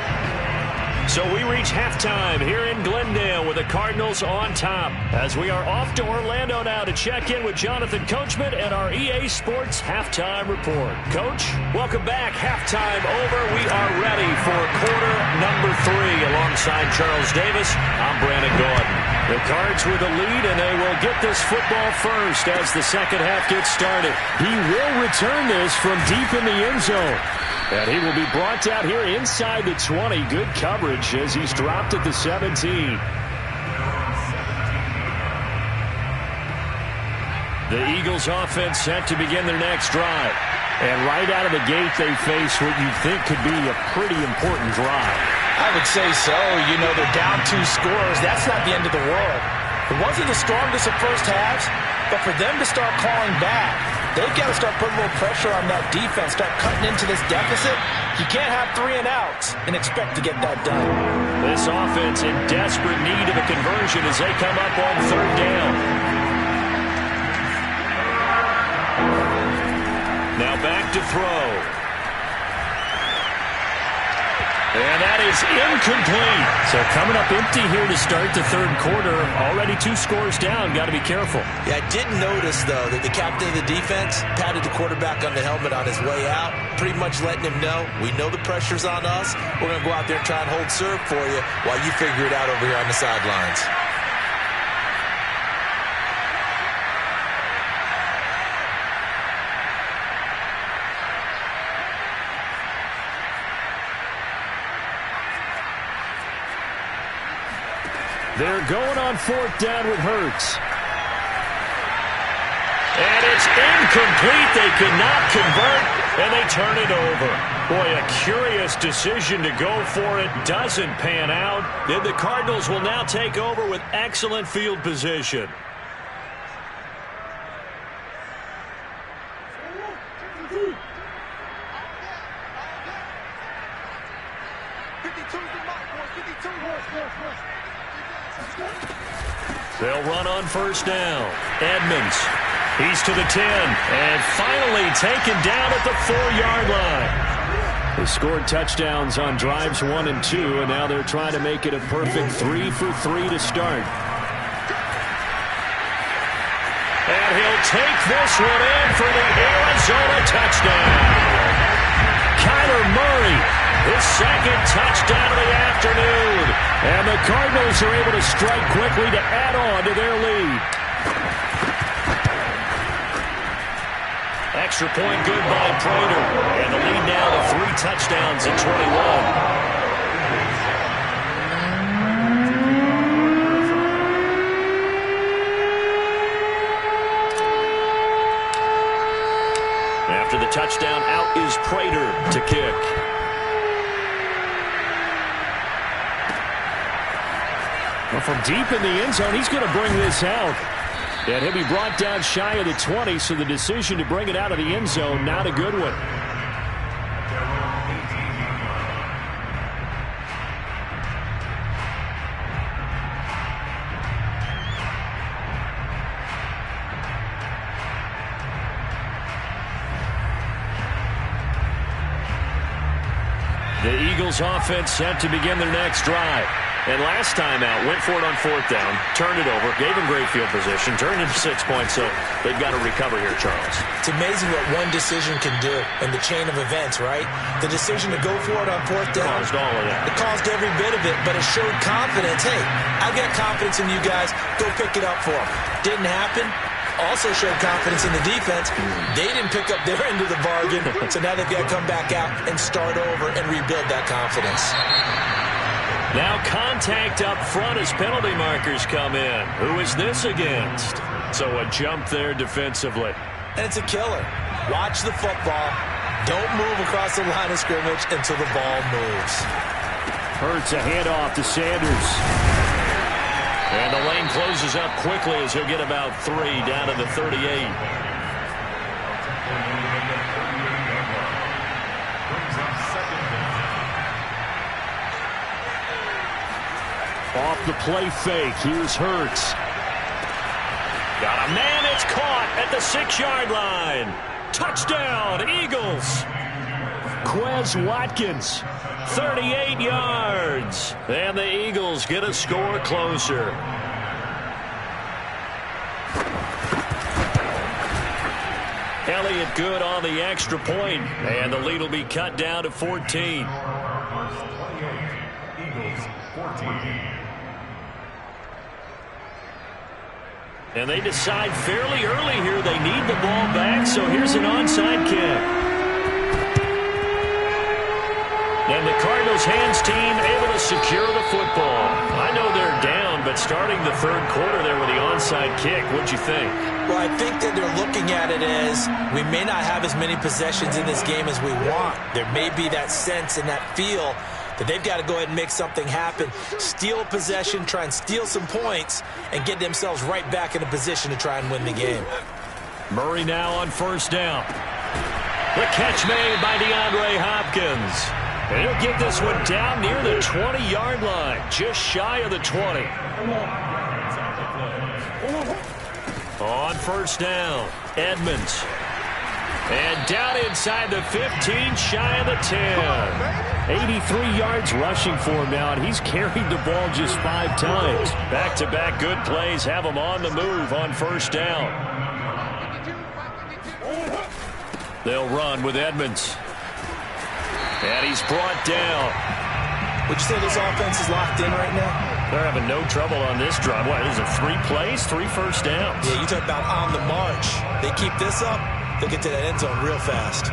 So we reach halftime here in Glendale with the Cardinals on top, as we are off to Orlando now to check in with Jonathan Coachman and our EA Sports Halftime Report. Coach, welcome back. Halftime over. We are ready for quarter number 3. Alongside Charles Davis, I'm Brandon Gordon. The Cards with the lead, and they will get this football first as the second half gets started. He will return this from deep in the end zone. And he will be brought down here inside the 20. Good coverage as he's dropped at the 17. The Eagles offense set to begin their next drive. And right out of the gate, they face what you think could be a pretty important drive. I would say so. You know, they're down 2 scores. That's not the end of the world. It wasn't the strongest of first halves, but for them to start calling back, they've got to start putting a little pressure on that defense, start cutting into this deficit. You can't have 3 and outs and expect to get that done. This offense in desperate need of a conversion as they come up on 3rd down. Now back to throw. And that is incomplete. So coming up empty here to start the 3rd quarter. Already 2 scores down. Got to be careful. Yeah, I did notice, though, that the captain of the defense patted the quarterback on the helmet on his way out, pretty much letting him know, we know the pressure's on us. We're going to go out there and try and hold serve for you while you figure it out over here on the sidelines. They're going on 4th down with Hurts. And it's incomplete. They could not convert, and they turn it over. Boy, a curious decision to go for it. Doesn't pan out. Then the Cardinals will now take over with excellent field position. They'll run on 1st down. Edmonds. He's to the 10. And finally taken down at the 4-yard line. They scored touchdowns on drives 1 and 2, and now they're trying to make it a perfect 3 for 3 to start. And he'll take this one in for the Arizona touchdown. Kyler Murray, his 2nd touchdown of the afternoon. And the Cardinals are able to strike quickly to add on to their lead. Extra point good by Prater. And the lead now to 3 touchdowns at 21. After the touchdown, out is Prater to kick. Well, from deep in the end zone, he's going to bring this out. And he'll be brought down shy of the 20, so the decision to bring it out of the end zone, not a good one. The Eagles offense set to begin their next drive. And last time out, went for it on 4th down, turned it over, gave him great field position, turned into 6 points, so they've got to recover here, Charles. It's amazing what one decision can do in the chain of events, right? The decision to go for it on 4th down. Caused all of that. It caused every bit of it, but it showed confidence. Hey, I've got confidence in you guys. Go pick it up for them. Didn't happen. Also showed confidence in the defense. They didn't pick up their end of the bargain, so now they've got to come back out and start over and rebuild that confidence. Now contact up front as penalty markers come in. Who is this against? So a jump there defensively. And it's a killer. Watch the football. Don't move across the line of scrimmage until the ball moves. Hurts a handoff to Sanders. And the lane closes up quickly as he'll get about 3 down to the 38. Off the play fake. Here's Hurts. Got a man. It's caught at the 6-yard line. Touchdown, Eagles. Quez Watkins. 38 yards. And the Eagles get a score closer. Elliott good on the extra point, and the lead will be cut down to 14. And they decide fairly early here they need the ball back, so here's an onside kick. And the Cardinals hands team able to secure the football. I know they're down, but starting the 3rd quarter there with the onside kick, what'd you think? Well, I think that they're looking at it as we may not have as many possessions in this game as we want. There may be that sense and that feel that they've got to go ahead and make something happen, steal possession, try and steal some points, and get themselves right back in a position to try and win the game. Murray now on 1st down. The catch made by DeAndre Hopkins. And he'll get this one down near the 20-yard line, just shy of the 20. On 1st down, Edmonds. And down inside the 15, shy of the 10. 83 yards rushing for him now, and he's carried the ball just 5 times. Back-to-back good plays have him on the move on 1st down. They'll run with Edmonds. And he's brought down. Would you say this offense is locked in right now? They're having no trouble on this drive. What, is it 3 plays, 3 first downs? Yeah, you talk about on the march. They keep this up, they'll get to that end zone real fast.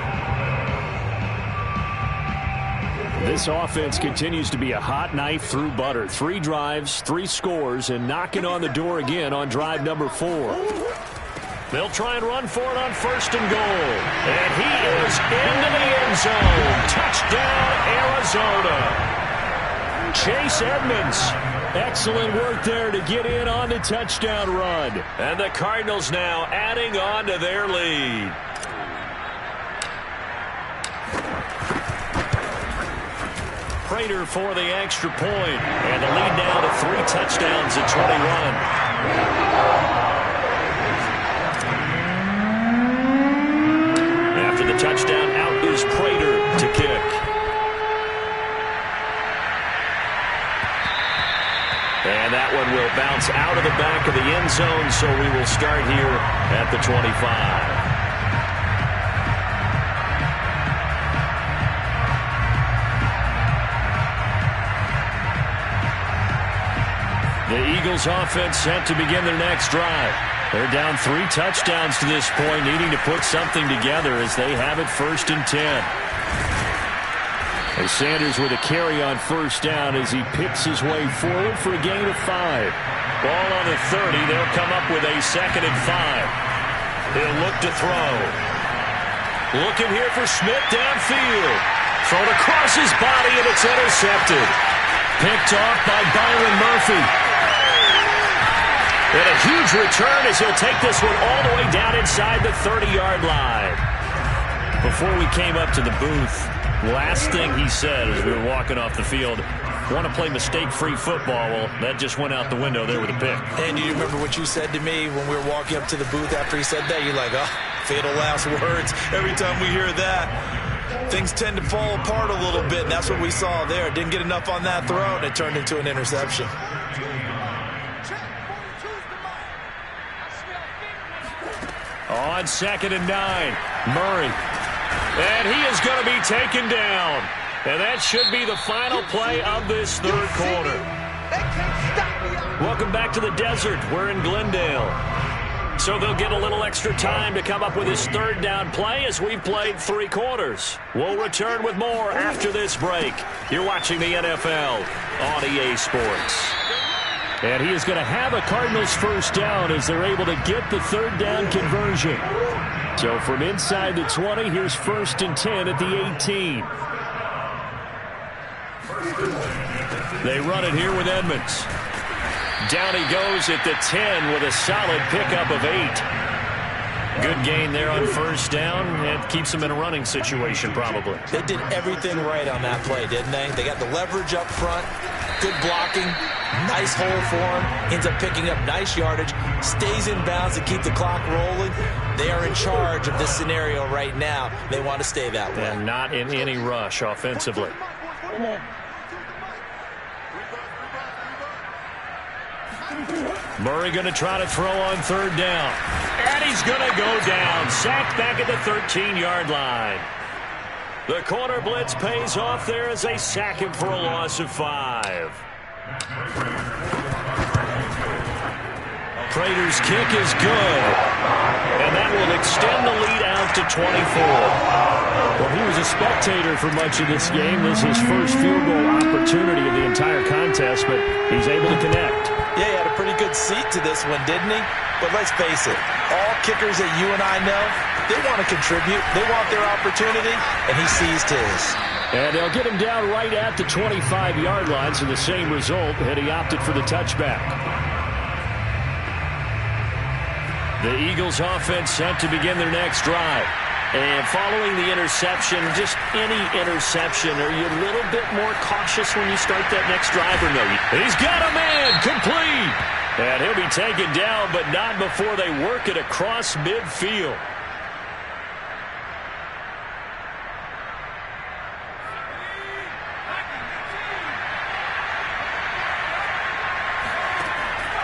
This offense continues to be a hot knife through butter. 3 drives, 3 scores, and knocking on the door again on drive number 4. They'll try and run for it on 1st and goal. And he is into the end zone. Touchdown, Arizona. Chase Edmonds. Excellent work there to get in on the touchdown run. And the Cardinals now adding on to their lead. Prater for the extra point. And the lead now to 3 touchdowns at 21. After the touchdown, out is Prater to kick. And that one will bounce out of the back of the end zone, so we will start here at the 25. The Eagles offense set to begin their next drive. They're down 3 touchdowns to this point, needing to put something together as they have it 1st and 10. As Sanders with a carry on 1st down as he picks his way forward for a gain of 5. Ball on the 30. They'll come up with a 2nd and 5. He'll look to throw. Looking here for Smith downfield. Thrown across his body, and it's intercepted. Picked off by Byron Murphy. And a huge return as he'll take this one all the way down inside the 30-yard line. Before we came up to the booth, last thing he said as we were walking off the field, want to play mistake-free football. Well, that just went out the window there with a pick. And do you remember what you said to me when we were walking up to the booth after he said that? You're like, oh, fatal last words. Every time we hear that, things tend to fall apart a little bit, and that's what we saw there. Didn't get enough on that throw, and it turned into an interception. On 2nd and 9, Murray. And he is going to be taken down. And that should be the final play of this 3rd quarter. Welcome back to the desert. We're in Glendale. So they'll get a little extra time to come up with his 3rd down play as we've played 3 quarters. We'll return with more after this break. You're watching the NFL on EA Sports. And he is going to have a Cardinals 1st down as they're able to get the 3rd down conversion. So from inside the 20, here's 1st and 10 at the 18. They run it here with Edmonds. Down he goes at the 10 with a solid pickup of 8. Good gain there on 1st down. It keeps him in a running situation probably. They did everything right on that play, didn't they? They got the leverage up front, good blocking, nice hole for him, ends up picking up nice yardage, stays in bounds to keep the clock rolling. They are in charge of this scenario right now. They want to stay that way. And not in any rush offensively. Murray going to try to throw on 3rd down. And he's going to go down. Sacked back at the 13-yard line. The corner blitz pays off there as they sack him for a loss of 5. Prater's kick is good. And that will extend the lead out to 24. Well, he was a spectator for much of this game. This is his first field goal opportunity of the entire contest, but he's able to connect. Yeah, he had a pretty good seat to this one, didn't he? But let's face it, all kickers that you and I know, they want to contribute. They want their opportunity, and he seized his. And they'll get him down right at the 25-yard line, so the same result, and he opted for the touchback. The Eagles offense set to begin their next drive. And following the interception, just any interception, are you a little bit more cautious when you start that next drive or no? He's got a man, complete. And he'll be taken down, but not before they work it across midfield.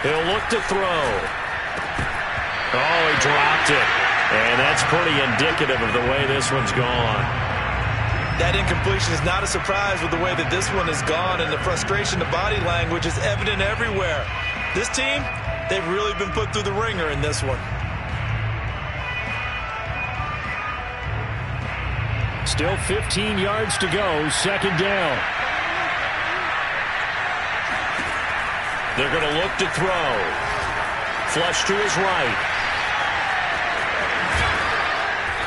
He'll look to throw. Oh, he dropped it. And that's pretty indicative of the way this one's gone. That incompletion is not a surprise with the way that this one has gone, and the frustration, the body language is evident everywhere. This team, they've really been put through the ringer in this one. Still 15 yards to go, 2nd down. They're going to look to throw. Flush to his right.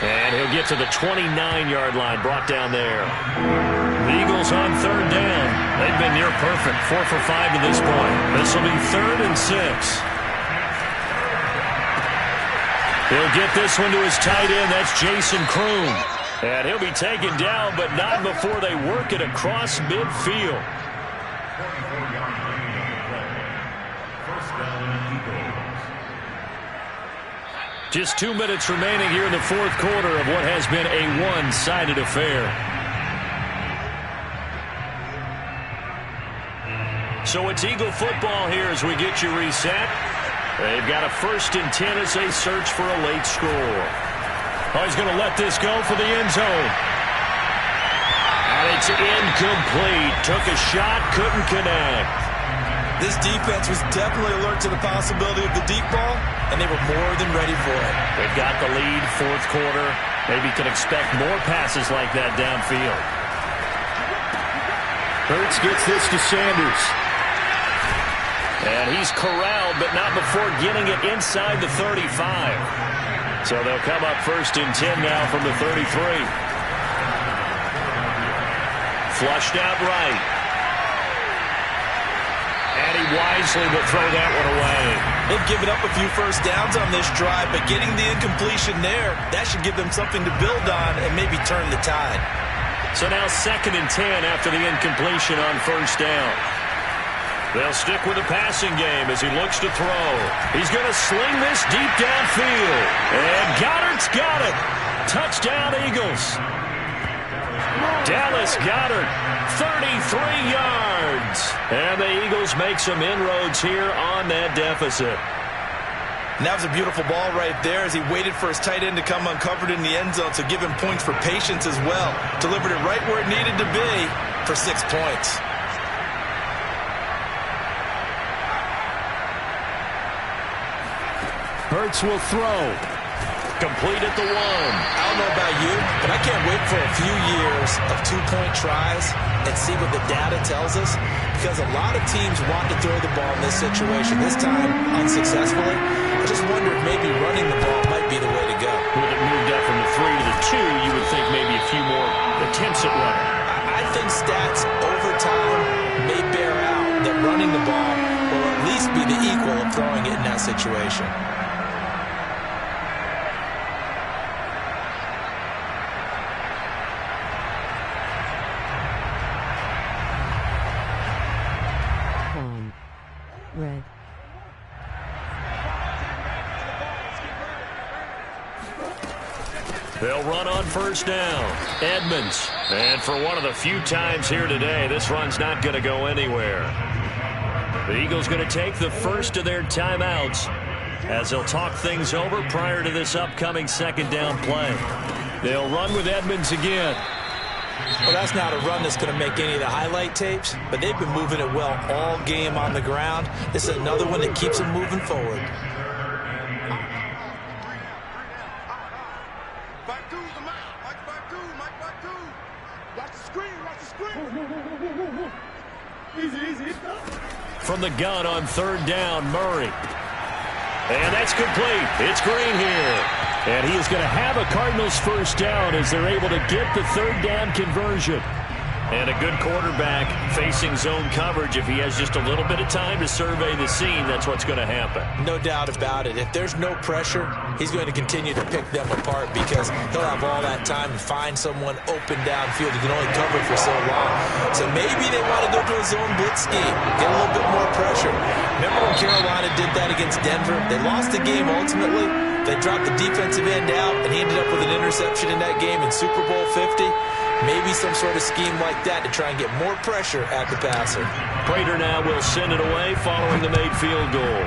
And he'll get to the 29-yard line, brought down there. The Eagles on 3rd down. They've been near perfect, 4 for 5 to this point. This will be 3rd and 6. He'll get this one to his tight end. That's Jason Kroon. And he'll be taken down, but not before they work it across midfield. Just 2 minutes remaining here in the 4th quarter of what has been a one-sided affair. So it's Eagle football here as we get you reset. They've got a 1st and 10 as they search for a late score. Oh, he's going to let this go for the end zone. And it's incomplete. Took a shot, couldn't connect. This defense was definitely alert to the possibility of the deep ball, and they were more than ready for it. They've got the lead, fourth quarter. Maybe can expect more passes like that downfield. Hurts gets this to Sanders. And he's corralled, but not before getting it inside the 35. So they'll come up first and 10 now from the 33. Flushed out right. And he wisely will throw that one away. They've given up a few first downs on this drive, but getting the incompletion there, that should give them something to build on and maybe turn the tide. So now second and 10 after the incompletion on first down. They'll stick with the passing game as he looks to throw. He's going to sling this deep downfield. And Goddard's got it. Touchdown, Eagles. Dallas Goedert, 33 yards. And the Eagles make some inroads here on that deficit. And that was a beautiful ball right there as he waited for his tight end to come uncovered in the end zone, so give him points for patience as well. Delivered it right where it needed to be for 6 points. Hurts will throw. Complete at the 1. I don't know about you, but I can't wait for a few years of 2-point tries and see what the data tells us, because a lot of teams want to throw the ball in this situation, this time unsuccessfully. I just wonder if maybe running the ball might be the way to go. With it moved up from the 3 to the 2, you would think maybe a few more attempts at running. I think stats over time may bear out that running the ball will at least be the equal of throwing it in that situation. Red. They'll run on first down. Edmonds. And for one of the few times here today, this run's not going to go anywhere. The Eagles going to take the first of their timeouts as they'll talk things over prior to this upcoming second down play. They'll run with Edmonds again. Well, that's not a run that's going to make any of the highlight tapes, but they've been moving it well all game on the ground. This is another one that keeps them moving forward. From the gun on third down, Murray. And that's complete. It's Green here. And he is going to have a Cardinals first down as they're able to get the third down conversion. And a good quarterback facing zone coverage. If he has just a little bit of time to survey the scene, that's what's going to happen. No doubt about it. If there's no pressure, he's going to continue to pick them apart because he'll have all that time to find someone open downfield. He can only cover for so long. So maybe they want to go to a zone blitz scheme, get a little bit more pressure. Remember when Carolina did that against Denver? They lost the game ultimately. They dropped the defensive end out, and he ended up with an interception in that game in Super Bowl 50. Maybe some sort of scheme like that to try and get more pressure at the passer. Prater now will send it away following the made field goal.